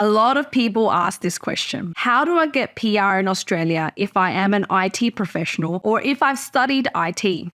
A lot of people ask this question. How do I get PR in Australia if I am an IT professional or if I've studied IT?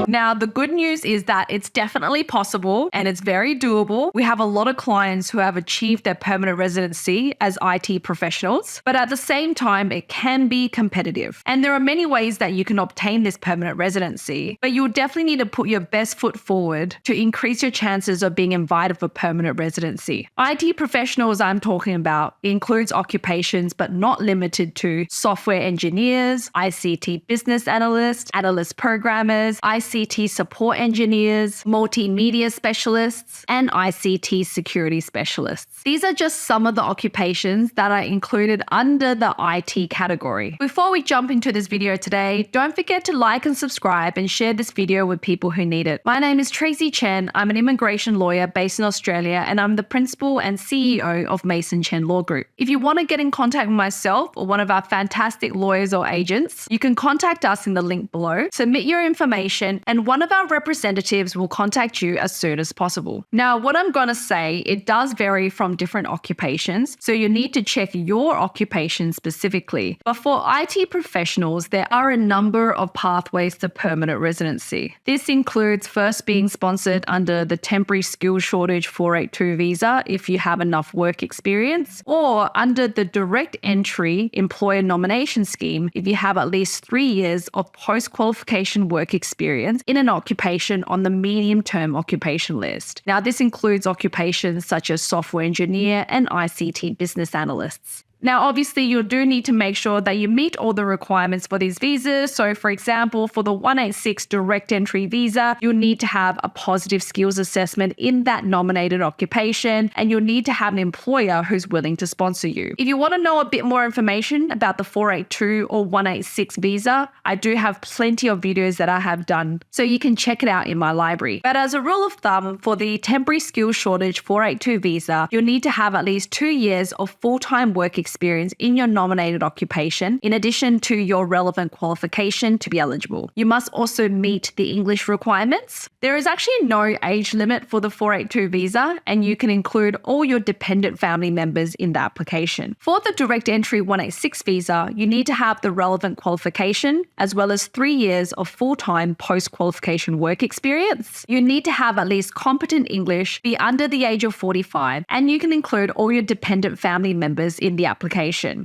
Now, the good news is that it's definitely possible and it's very doable. We have a lot of clients who have achieved their permanent residency as IT professionals, but at the same time, it can be competitive. And there are many ways that you can obtain this permanent residency, but you'll definitely need to put your best foot forward to increase your chances of being invited for permanent residency. IT professionals I'm talking about includes occupations, but not limited to software engineers, ICT business analysts, analyst programmers, ICT support engineers, multimedia specialists, and ICT security specialists. These are just some of the occupations that are included under the IT category. Before we jump into this video today, don't forget to like and subscribe and share this video with people who need it. My name is Tracy Chen. I'm an immigration lawyer based in Australia, and I'm the principal and CEO of Mason Chen Law Group. If you want to get in contact with myself or one of our fantastic lawyers or agents, you can contact us in the link below, submit your information, and one of our representatives will contact you as soon as possible. Now, what I'm going to say, it does vary from different occupations, so you need to check your occupation specifically. But for IT professionals, there are a number of pathways to permanent residency. This includes first being sponsored under the Temporary Skills Shortage 482 visa if you have enough work experience, or under the Direct Entry Employer Nomination Scheme if you have at least 3 years of post-qualification work experience in an occupation on the medium-term occupation list. Now, this includes occupations such as software engineer and ICT business analysts. Now, obviously, you do need to make sure that you meet all the requirements for these visas. So, for example, for the 186 direct entry visa, you'll need to have a positive skills assessment in that nominated occupation, and you'll need to have an employer who's willing to sponsor you. If you want to know a bit more information about the 482 or 186 visa, I do have plenty of videos that I have done, so you can check it out in my library. But as a rule of thumb, for the Temporary Skills Shortage 482 visa, you'll need to have at least 2 years of full-time work experience in your nominated occupation, in addition to your relevant qualification to be eligible. You must also meet the English requirements. There is actually no age limit for the 482 visa, and you can include all your dependent family members in the application. For the direct entry 186 visa, you need to have the relevant qualification, as well as 3 years of full-time post-qualification work experience. You need to have at least competent English, be under the age of 45, and you can include all your dependent family members in the application.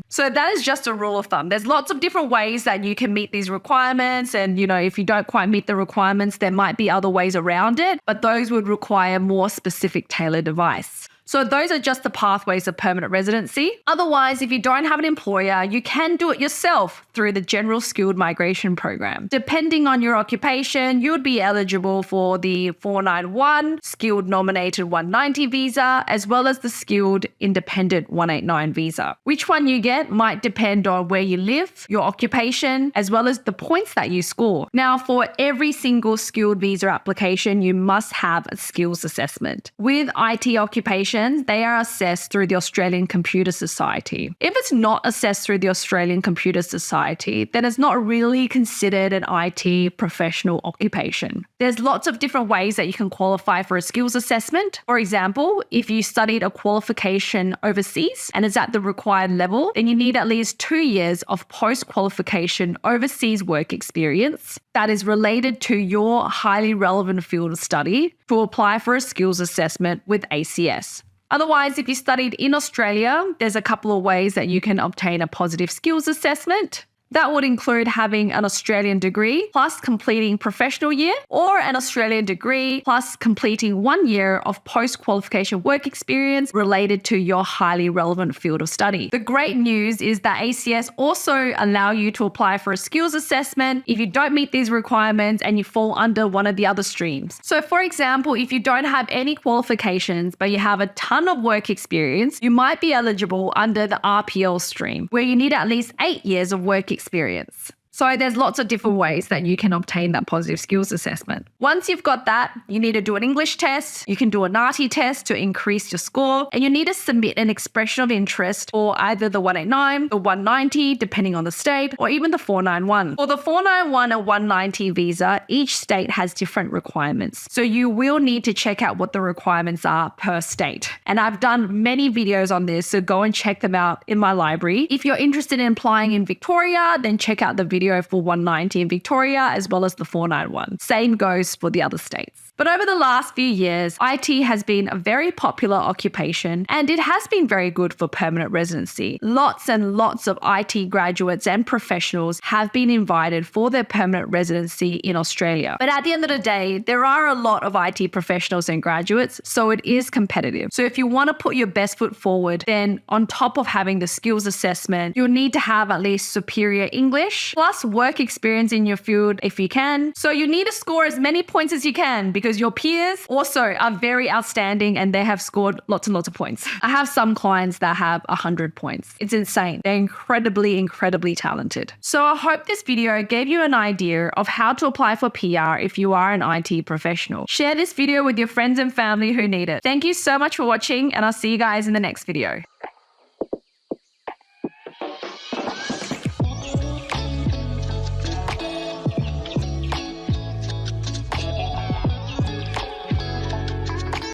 So that is just a rule of thumb. There's lots of different ways that you can meet these requirements. And, if you don't quite meet the requirements, there might be other ways around it, but those would require more specific tailored advice. So those are just the pathways of permanent residency. Otherwise, if you don't have an employer, you can do it yourself through the General Skilled Migration Program. Depending on your occupation, you would be eligible for the 491 Skilled Nominated 190 visa, as well as the Skilled Independent 189 visa. Which one you get might depend on where you live, your occupation, as well as the points that you score. Now, for every single skilled visa application, you must have a skills assessment. With IT occupations, they are assessed through the Australian Computer Society. If it's not assessed through the Australian Computer Society, then it's not really considered an IT professional occupation. There's lots of different ways that you can qualify for a skills assessment. For example, if you studied a qualification overseas and it's at the required level, then you need at least 2 years of post-qualification overseas work experience that is related to your highly relevant field of study to apply for a skills assessment with ACS. Otherwise, if you studied in Australia, there's a couple of ways that you can obtain a positive skills assessment. That would include having an Australian degree plus completing professional year, or an Australian degree plus completing 1 year of post-qualification work experience related to your highly relevant field of study. The great news is that ACS also allow you to apply for a skills assessment if you don't meet these requirements and you fall under one of the other streams. So for example, if you don't have any qualifications but you have a ton of work experience, you might be eligible under the RPL stream, where you need at least 8 years of work experience. So there's lots of different ways that you can obtain that positive skills assessment. Once you've got that, you need to do an English test, you can do a NAATI test to increase your score, and you need to submit an expression of interest for either the 189, the 190, depending on the state, or even the 491. For the 491 and 190 visa, each state has different requirements. So you will need to check out what the requirements are per state. And I've done many videos on this, so go and check them out in my library. If you're interested in applying in Victoria, then check out the video for 190 in Victoria as well as the 491. Same goes for the other states. But over the last few years, IT has been a very popular occupation and it has been very good for permanent residency. Lots and lots of IT graduates and professionals have been invited for their permanent residency in Australia. But at the end of the day, there are a lot of IT professionals and graduates, so it is competitive. So if you want to put your best foot forward, then on top of having the skills assessment, you'll need to have at least superior English plus work experience in your field if you can. So you need to score as many points as you can because your peers also are very outstanding and they have scored lots and lots of points. I have some clients that have 100 points. It's insane. They're incredibly, incredibly talented. So I hope this video gave you an idea of how to apply for PR if you are an IT professional. Share this video with your friends and family who need it. Thank you so much for watching and I'll see you guys in the next video.